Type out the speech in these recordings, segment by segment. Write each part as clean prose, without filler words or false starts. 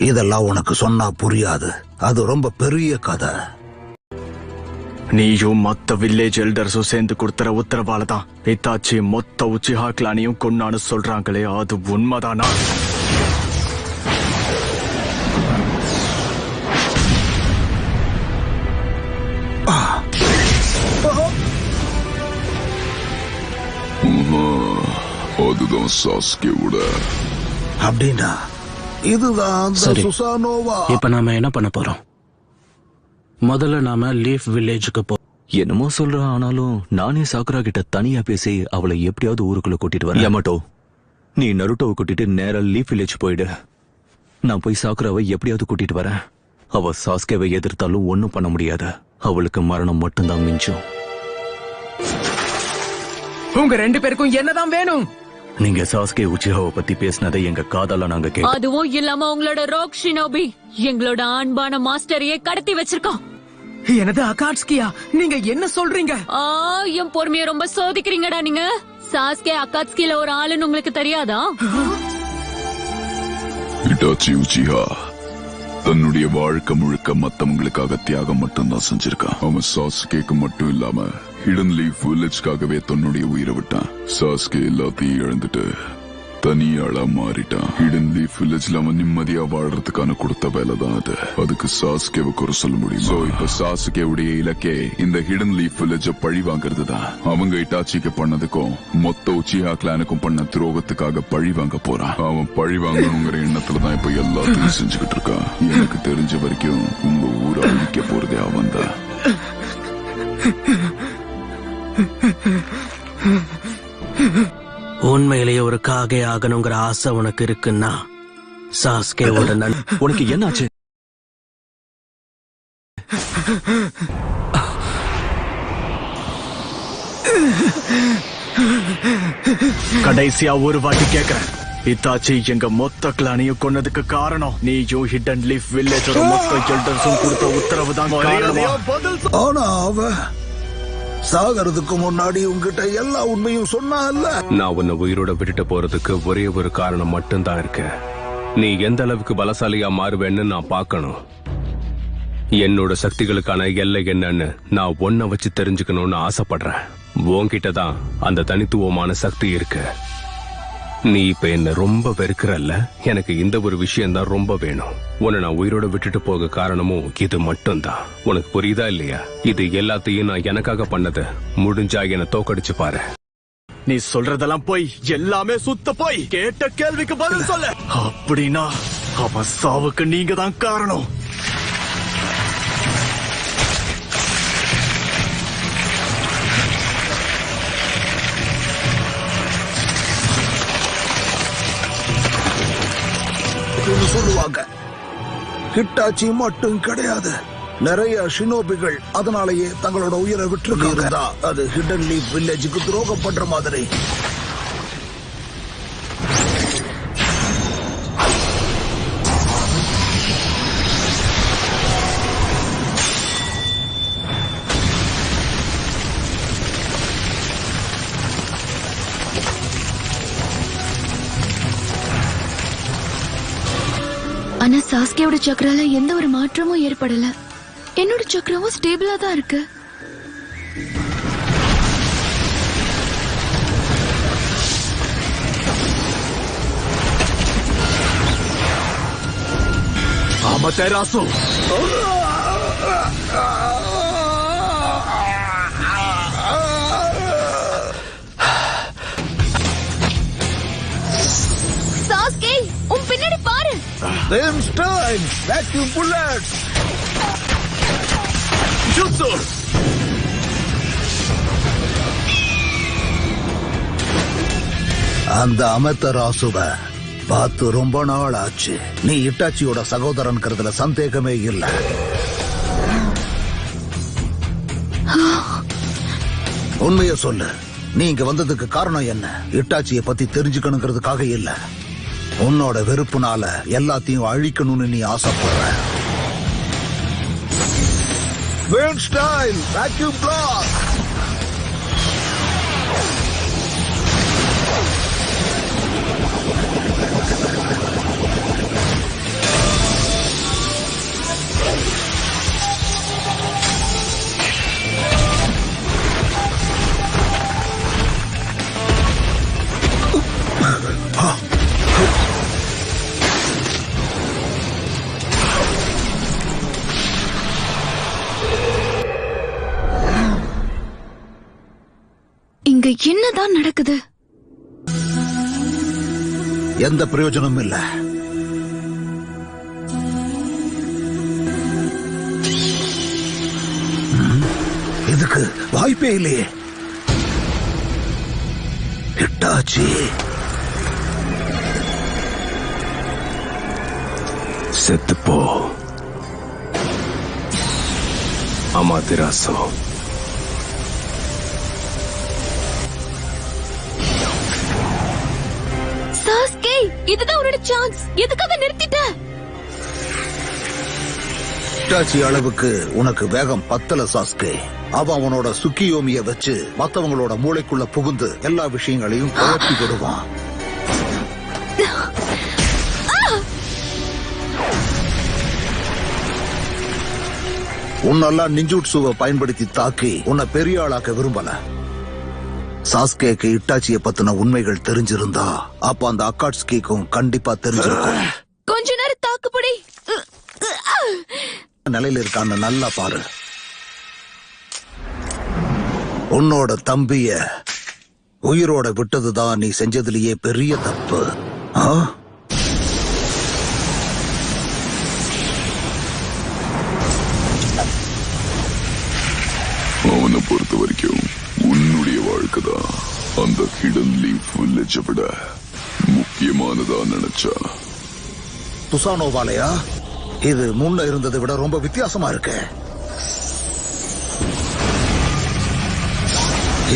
இதெல்லாம் உனக்கு சொன்னா புரியாது. அது ரொம்ப பெரிய கதை. நீயும் மொத்த வில்லேஜ் எல்டர்ஸும் சேர்ந்து கொடுத்துற உத்தரவாலதான் இத்தாச்சி மொத்த உச்சிஹா கிளானையும் கொன்னான்னு சொல்றாங்களே, அது உண்மைதானா? அதுதான் சாஸ்கேவோட. அப்படின்னா இதுதான் சுசானோவா. இப்ப நாம என்ன பண்ண போறோம்? முதல்ல நாம லீஃப் வில்லேஜுக்கு போ. என்னமோ சொல்றான், ஆனாலும் நானே சாக்குரா கிட்ட தனியா பேசி அவளை எப்படியாவது ஊருக்குள்ள கூட்டிட்டு வரேன். யமட்டோ, நீ நருட்டோவை கூட்டிட்டு நேரா லீஃப் வில்லேஜ் போயிடு. நான் போய் சாக்குராவை எப்படியாவது கூட்டிட்டு வரேன். அவ சாஸ்கேவை எதிர்த்தாலும் ஒன்னும் பண்ண முடியாது. அவளுக்கு மரணம் மட்டும்தான் மிஞ்சும். உங்க 2 பேருக்கும் என்னதான் வேணும்? நீங்க சாஸ்கே உச்சிஹாவை பத்தி பேசினதை எங்க காதால நாங்க கேட்டோம். அதுவும் இல்லாம உங்களோட ரோக் ஷினோபி எங்களோட அன்பான மாஸ்டரையே கடத்தி வச்சிருக்கோம். எனது அகாட்ஸ்கியா, நீங்க என்ன சொல்றீங்க? என் பொறுமையை ரொம்ப சோதிக்கிறீங்கடா நீங்க. சாஸ்கே அகாட்ஸ்கில ஒரு ஆளுன்னு உங்களுக்கு தெரியாதா? இட்டாச்சி உச்சிஹா தன்னுடைய வாழ்க்கை முழுக்க மத்தவங்களுக்காக தியாகம் மட்டும்தான் செஞ்சிருக்கான். அவன் சாஸ்கேக்கு மட்டும் இல்லாம ஹிடன் லீஃப் வில்லேஜ்காகவே தன்னுடைய உயிரை விட்டான். சாஸ்கே எல்லாத்தையும் இழந்துட்டு தனியாளா மாறிட்டான். ஹிடன் லீஃப் வில்லேஜ்ல அவன் நிம்மதியா வாழ்றதுக்கான கொடுத்த வேலை தான் அது. அதுக்கு சாஸ்கேவை குறை சொல்ல முடியும். சோ இப்ப சாஸ்கேவுடைய இலக்கே இந்த ஹிடன் லீஃப் வில்லேஜ பழி வாங்குறது தான். அவங்க இட்டாச்சிக்கு பண்ணதுக்கும் மொத்த உச்சிஹா கிளானுக்கும் பண்ண துரோகத்துக்காக பழி வாங்க போறான். அவன் பழி வாங்கணுங்கிற எண்ணத்துலதான் இப்ப எல்லாத்தையும் செஞ்சுக்கிட்டு இருக்கான். எனக்கு தெரிஞ்ச வரைக்கும் உங்க ஊரை அழிக்க போறதே அவன் தான். உண்மையிலேயே ஒரு காகே ஆகணுங்கிற ஆசை உனக்கு இருக்குன்னா சாஸ்கேவோட உனக்கு என்னாச்சு? கடைசியா ஒரு வாட்டி கேக்குறேன், இத்தாச்சி எங்க மொத்த கிளானையும் கொன்னதுக்கு காரணம் நீயும் ஹிடன் லீஃப் வில்லேஜோட மொத்த எல்டர்ஸும் கொடுத்த உத்தரவு தான் காரணம். ஆனா அவ சாகறதுக்கு முன்னாடி உங்ககிட்ட எல்லா உண்மையும் சொன்னால. நான் உன்னை உயிரோட விட்டுட்டு போறதுக்கு ஒரே ஒரு காரணம் மட்டும்தான் இருக்கு. நீ எந்த அளவுக்கு பலசாலியா மாறுவேன்னு நான் பார்க்கணும். என்னோட சக்திகளுக்கான எல்லை என்னன்னு நான் ஒன்ன வச்சு தெரிஞ்சுக்கணும்னு ஆசைப்படுறேன். உன்கிட்ட தான் அந்த தனித்துவமான சக்தி இருக்கு. நீ இப்ப என்ன ரொம்ப வெறுக்கிறல்ல, எனக்கு இந்த ஒரு விஷயம் தான் ரொம்ப வேணும். உன்னை நான் உயிரோட விட்டுட்டு போக காரணமும் இது மட்டும்தான். உனக்கு புரியுதா இல்லையா? இது எல்லாத்தையும் நான் எனக்காக பண்ணது. முடிஞ்சா என்ன தோக்கடிச்சு பாரு. நீ சொல்றதெல்லாம் போய், எல்லாமே சுத்த போய். கேட்ட கேள்விக்கு பதில் சொல்ல. அப்படின்னா அவன் சாவுக்கு நீங்க தான் காரணம். சொல்லுவாங்க. ஹிட்டாச்சி மட்டும் கிடையாது, நிறைய ஷினோபிகள் அதனாலேயே தங்களோட உயிரை விட்டுருக்காங்க. அது ஹிடன் லீஃப் வில்லேஜுக்கு துரோகம் பண்ற மாதிரி. ஆனா சாஸ்கேவோட சக்கரால எந்த ஒரு மாற்றமும் ஏற்படல. என்னோட சக்கரமும் ஸ்டேபிளா தான் இருக்கு. Amaterasu! சாஸ்கே, உன் பின்னாடி பாரு. Einstein, vacuum bullets. Jutsu! அந்த அமத்தராசுவ பார்த்து ரொம்ப நாள் ஆச்சு. நீ இட்டாச்சியோட சகோதரன்கிறதுல சந்தேகமே இல்ல. உண்மைய சொல்லு, நீ இங்க வந்ததுக்கு காரணம் என்ன? இட்டாச்சியை பத்தி தெரிஞ்சுக்கணுங்கிறதுக்காக இல்ல, உன்னோட வெறுப்புனால எல்லாத்தையும் அழிக்கணும்னு நீ ஆசைப்படுற. Vacuum block. இங்க என்னதான் நடக்குது? எந்த பிரயோஜனமும் இல்ல. இதுக்கு வாய்ப்பே இல்லையே. ஹிட்டாச்சி செத்துப்போ அமாதிராசோ. சாஸ்கே, இதுதான் உன்னோட சான்ஸ். எதுக்காக நிறுத்திட்ட? ஹிட்டாச்சி அளவுக்கு உனக்கு வேகம் பத்தல சாஸ்கே. அவன் அவனோட சுக்கியோமிய வச்சு மத்தவங்களோட மூளைக்குள்ள புகுந்து எல்லா விஷயங்களையும் குழப்பி விடுவான். உன்னெல்லாம் நிஞ்சுட்சுவை பயன்படுத்தி தாக்கி உன்னை பெரிய ஆளாக்க விரும்பல. சாஸ்கேக்கு இட்டாச்சிய பத்தின உண்மைகள் தெரிஞ்சிருந்தா அப்ப அந்த அக்காட்ஸ்கிக்கும் கண்டிப்பா தெரிஞ்சிருக்கும். கொஞ்ச நேரம் தாக்குப்படி. நிலையில இருக்கான்னு நல்லா பாரு. உன்னோட தம்பிய உயிரோட விட்டதுதான் நீ செஞ்சதுலயே பெரிய தப்பு. அவனை பொறுத்த வரைக்கும் உன்னுடைய வாழ்க்கைதான் அந்த ஹிடன் லீஃப் வில்லேஜ் விட முக்கியமானதா நினைச்சா. துசானோவாலையா? இது முன்ன இருந்ததை விட ரொம்ப வித்தியாசமா இருக்கு.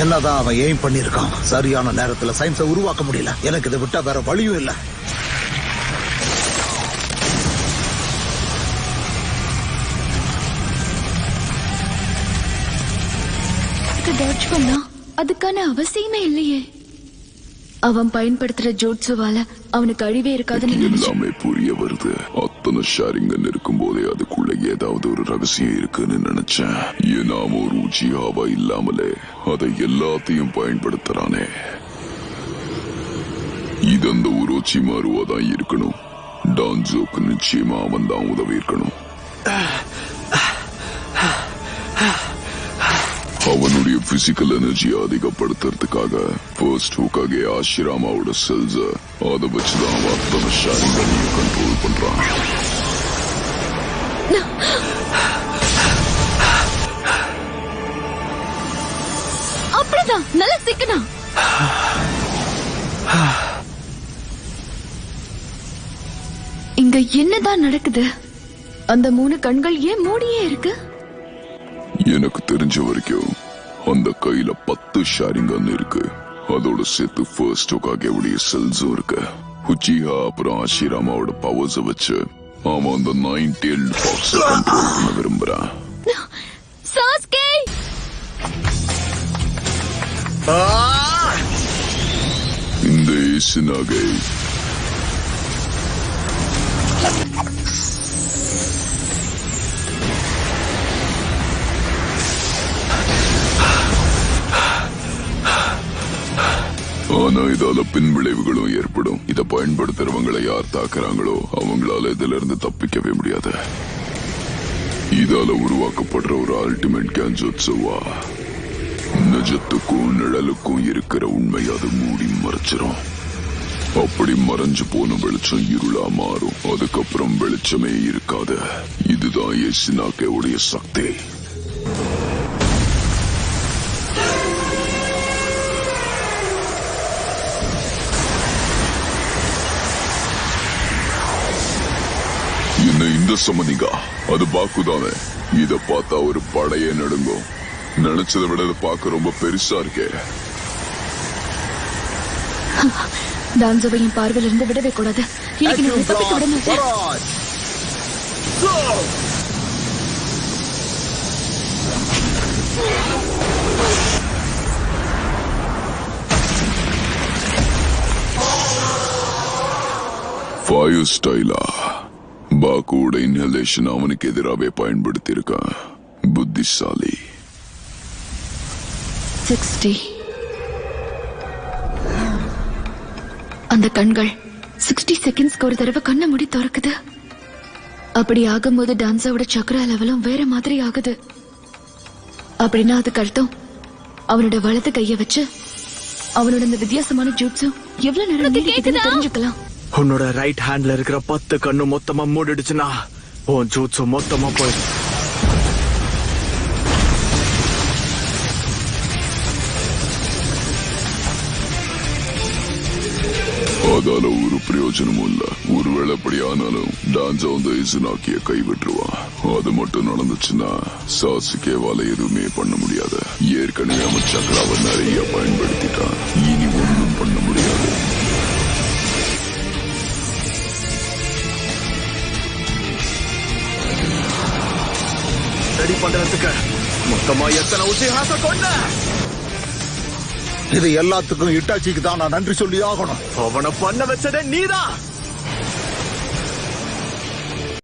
என்னதான் அவன் எய்ம் பண்ணிருக்கான். சரியான நேரத்துல சயின்ஸை உருவாக்க முடியல. எனக்கு இதை விட்டா வேற வழியும் இல்ல. டாட்ஜ் பண்ணா அதுக்கான அவசியமே இல்லையே. அவன் பயன்படுத்துற ஜோட்சுவால அவனுக்கு அழிவே இருக்காதுன்னு எல்லாமே புரிய வருது. அத்தனை ஷாரிங்கன் இருக்கும் போதே அதுக்குள்ள ஏதாவது ஒரு ரகசியம் இருக்குன்னு நினைச்சேன். ஏன்னா ஒரு உச்சியாவா இல்லாமலே அதை எல்லாத்தையும் பயன்படுத்துறானே. இது அந்த உரோச்சி மாறுவாதான் இருக்கணும். டான்ஜோக்கு நிச்சயமா அவன் தான் உதவி இருக்கணும். அவனுடைய பிசிக்கல் எனர்ஜியை அதிகப்படுத்துறதுக்காக ஃபர்ஸ்ட் ஹூக்காகே ஆஷிராமாவோட செல்ஸ அதை வச்சுதான் அவன் அத்தனை ஷாரிங்கனையும் கண்ட்ரோல் பண்றான். அப்படிதான் நல்ல சிக்கனா. இங்க என்னதான் நடக்குது? அந்த 3 கண்கள் ஏன் மூடியே இருக்கு? எனக்கு தெரிஞ்ச வரைக்கும் அந்த கையில 10 ஷாரிங்கன் இருக்கு. அதோட சேர்த்து ஃபர்ஸ்ட் ஹூக்காகேவுடைய செல்ஸும் இருக்கு. உச்சிஹா அப்புறம் ஆஷிராமாவோட பவர்ஸ வச்சு அவன் அந்த 9-tailed fox கண்ட்ரோல் பண்ண விரும்புறான். சாஸ்கே, இந்த இசுனாகை ஆனா இதால பின் விளைவுகளும் ஏற்படும். இதை பயன்படுத்துறவங்களை யார் தாக்குறாங்களோ அவங்களால இதுல இருந்து தப்பிக்கவே முடியாது. இதால உருவாக்கப்படுற ஒரு அல்டிமேட் கேன்ஜோட்சுவா நிஜத்துக்கும் நிழலுக்கும் இருக்கிற உண்மை அது மூடி மறைச்சிரும். அப்படி மறைஞ்சு போன வெளிச்சம் இருளா மாறும். அதுக்கப்புறம் வெளிச்சமே இருக்காது. இதுதான் எசினாக்கேவுடைய சக்தி. இந்த சம்மதிங்க அது பாக்குதானே. இத பார்த்தா ஒரு படையே நடுங்கும். நினைச்சதை விட இதை பார்க்க ரொம்ப பெருசா இருக்கே. டான்சோவையும் பார்வையில இருந்து விடவே கூடாது. இன்னைக்கு நான் தப்பிக்க விட மாட்டேன். ஃபயர் ஸ்டைலா பாக்குவோட இன்ஹலேஷன் அவனுக்கு எதிராகவே பயன்படுத்தி இருக்கான். புத்திசாலி. 60. அந்த கண்கள் 60 செகண்ட்ஸ்க்கு ஒரு தடவை கண்ணை மூடி திறக்குது. அப்படி ஆகும்போது டான்ஸோட சக்கரா லெவலும் வேற மாதிரி ஆகுது. அப்படின்னா அதுக்கு அர்த்தம் அவனோட வலது கைய வச்சு அவனோட இந்த வித்தியாசமான ஜூட்ஸு எவ்வளவு நேரம் நீடிக்குதுன்னு தெரிஞ்சுக்கலாம். உன்னோட ரைட் ஹேண்ட்ல இருக்கிற 10 கண்ணு மொத்தமா மூடிடுச்சுன்னா உன் ஜூட்ஸு மொத்தமா போயிடும். அதால ஒரு பிரயோஜனமும் இல்ல. ஒருவேளை அப்படி ஆனாலும் டான்ஸா வந்து இசுனாக்கிய கைவிட்டுருவான். அது மட்டும் நடந்துச்சுன்னா சாசுகேவால எதுவுமே பண்ண முடியாது. ஏற்கனவே அவன் சக்கராவை நிறைய பயன்படுத்திட்டான். இனி ஒன்றும் பண்ண முடியாது. ரெடி பண்றதுக்கு மொத்தமா எத்தனை உச்சிஹாச கொண்ட? இது எல்லாத்துக்கும் இட்டாச்சிக்கு தான் நான் நன்றி சொல்லி ஆகணும். அவனை பண்ண வச்சதே நீதான்.